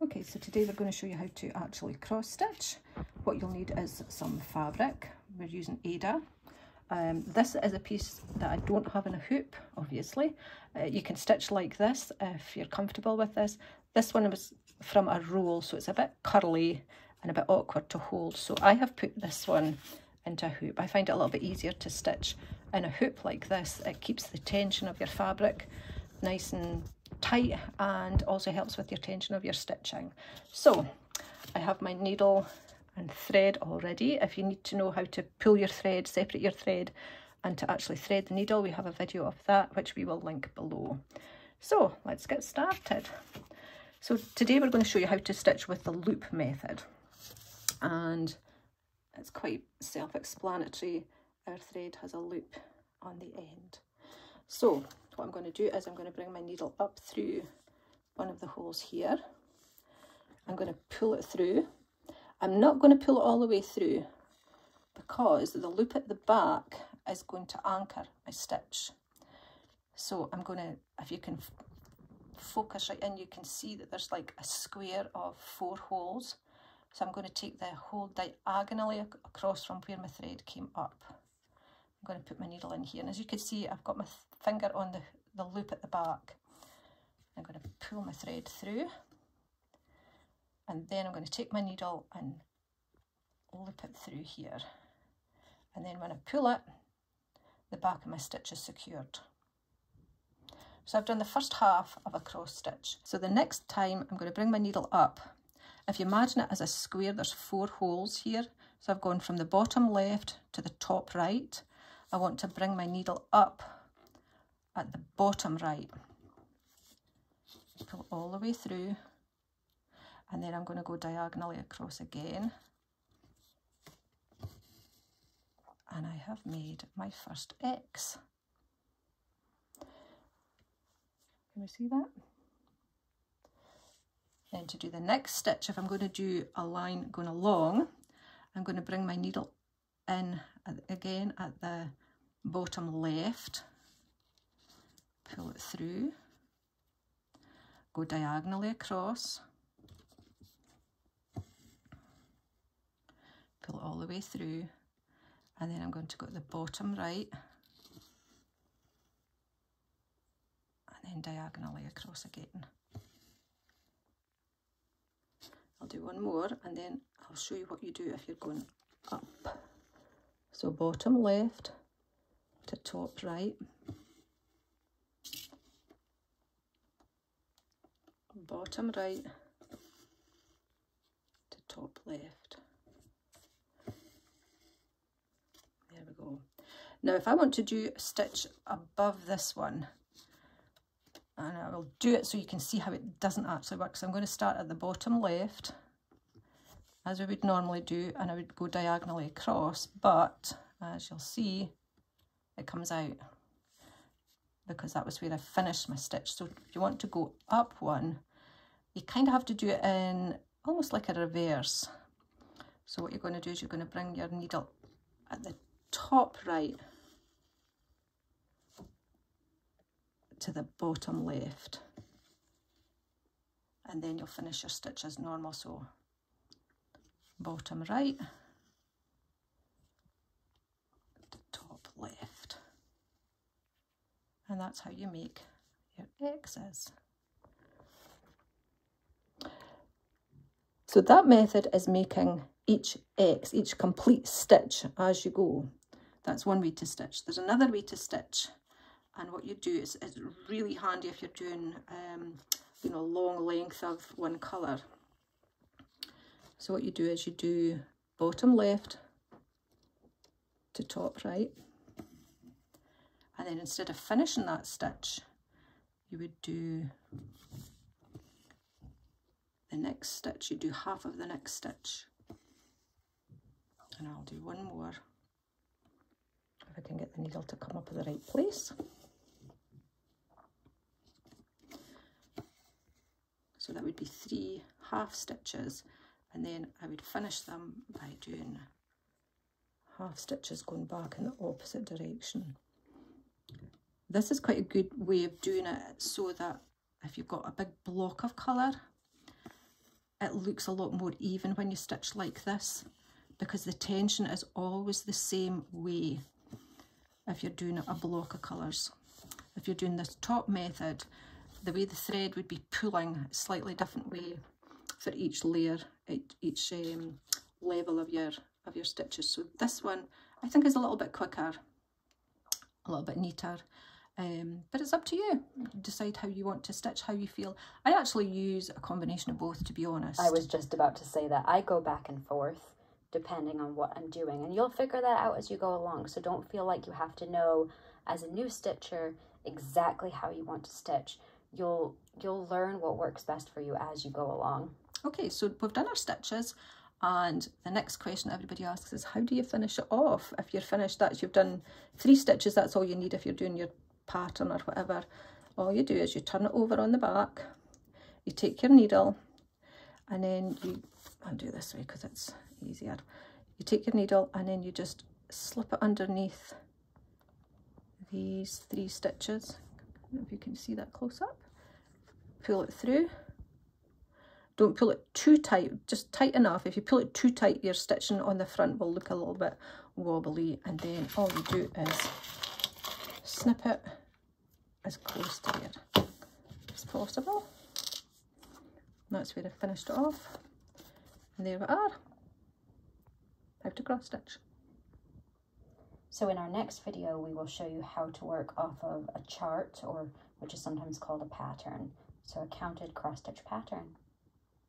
Okay, so today we're going to show you how to actually cross stitch. What you'll need is some fabric. We're using Aida. This is a piece that I don't have in a hoop, obviously. You can stitch like this if you're comfortable with this. This one was from a roll, so it's a bit curly and a bit awkward to hold. So I have put this one into a hoop. I find it a little bit easier to stitch in a hoop like this. It keeps the tension of your fabric nice and tight and also helps with your tension of your stitching. So I have my needle and thread already. If you need to know how to pull your thread, separate your thread, and to actually thread the needle, we have a video of that which we will link below. So let's get started. So today we're going to show you how to stitch with the loop method, and it's quite self-explanatory. Our thread has a loop on the end. So what I'm going to do is I'm going to bring my needle up through one of the holes here. I'm going to pull it through. I'm not going to pull it all the way through because the loop at the back is going to anchor my stitch. So I'm going to, if you can focus right in, you can see that there's like a square of 4 holes. So I'm going to take the hole diagonally across from where my thread came up. I'm going to put my needle in here, and as you can see, I've got my finger on the loop at the back. I'm going to pull my thread through, and then I'm going to take my needle and loop it through here. And then when I pull it, the back of my stitch is secured. So I've done the first half of a cross stitch. So the next time I'm going to bring my needle up. If you imagine it as a square, there's 4 holes here. So I've gone from the bottom left to the top right. I want to bring my needle up at the bottom right. Pull all the way through, and then I'm going to go diagonally across again. And I have made my first X. Can you see that? Then to do the next stitch, if I'm going to do a line going along, I'm going to bring my needle in again at the bottom left, pull it through, go diagonally across, pull it all the way through, and then I'm going to go to the bottom right and then diagonally across again. I'll do one more and then I'll show you what you do if you're going up. So bottom left to top right, bottom right to top left. There we go. Now if I want to do a stitch above this one, and I will do it so you can see how it doesn't actually work. So I'm going to start at the bottom left, as we would normally do, and I would go diagonally across, but as you'll see, it comes out because that was where I finished my stitch. So if you want to go up one, you kind of have to do it in almost like a reverse. So what you're going to do is you're going to bring your needle at the top right to the bottom left, and then you'll finish your stitch as normal. So bottom right to top left, and that's how you make your X's. So that method is making each X, each complete stitch as you go. That's one way to stitch. There's another way to stitch, and what you do is it's really handy if you're doing you know, long length of one colour. So what you do is you do bottom left to top right, and then instead of finishing that stitch, you would do the next stitch, you do half of the next stitch. And I'll do one more, if I can get the needle to come up in the right place. So that would be 3 half stitches, and then I would finish them by doing half stitches going back in the opposite direction. This is quite a good way of doing it, so that if you've got a big block of colour, it looks a lot more even when you stitch like this, because the tension is always the same way if you're doing a block of colours. If you're doing this top method, the way the thread would be pulling a slightly different way for each layer, each level of your stitches. So this one I think is a little bit quicker, a little bit neater, but it's up to you. Decide how you want to stitch, how you feel. I actually use a combination of both, to be honest. I was just about to say that. I go back and forth depending on what I'm doing, and you'll figure that out as you go along, so don't feel like you have to know as a new stitcher exactly how you want to stitch. You'll learn what works best for you as you go along. Okay, so we've done our stitches, and the next question everybody asks is, how do you finish it off? If you're finished, you've done 3 stitches, that's all you need if you're doing your pattern or whatever. All you do is you turn it over on the back, you take your needle, and then I'll do this way because it's easier. You take your needle and then you just slip it underneath these 3 stitches. I don't know if you can see that close up. Pull it through. Don't pull it too tight, just tight enough. If you pull it too tight, your stitching on the front will look a little bit wobbly, and then all you do is snip it as close to there as possible. And that's where I finished it off. And there we are. How to cross stitch. So in our next video, we will show you how to work off of a chart, or which is sometimes called a pattern. So a counted cross stitch pattern.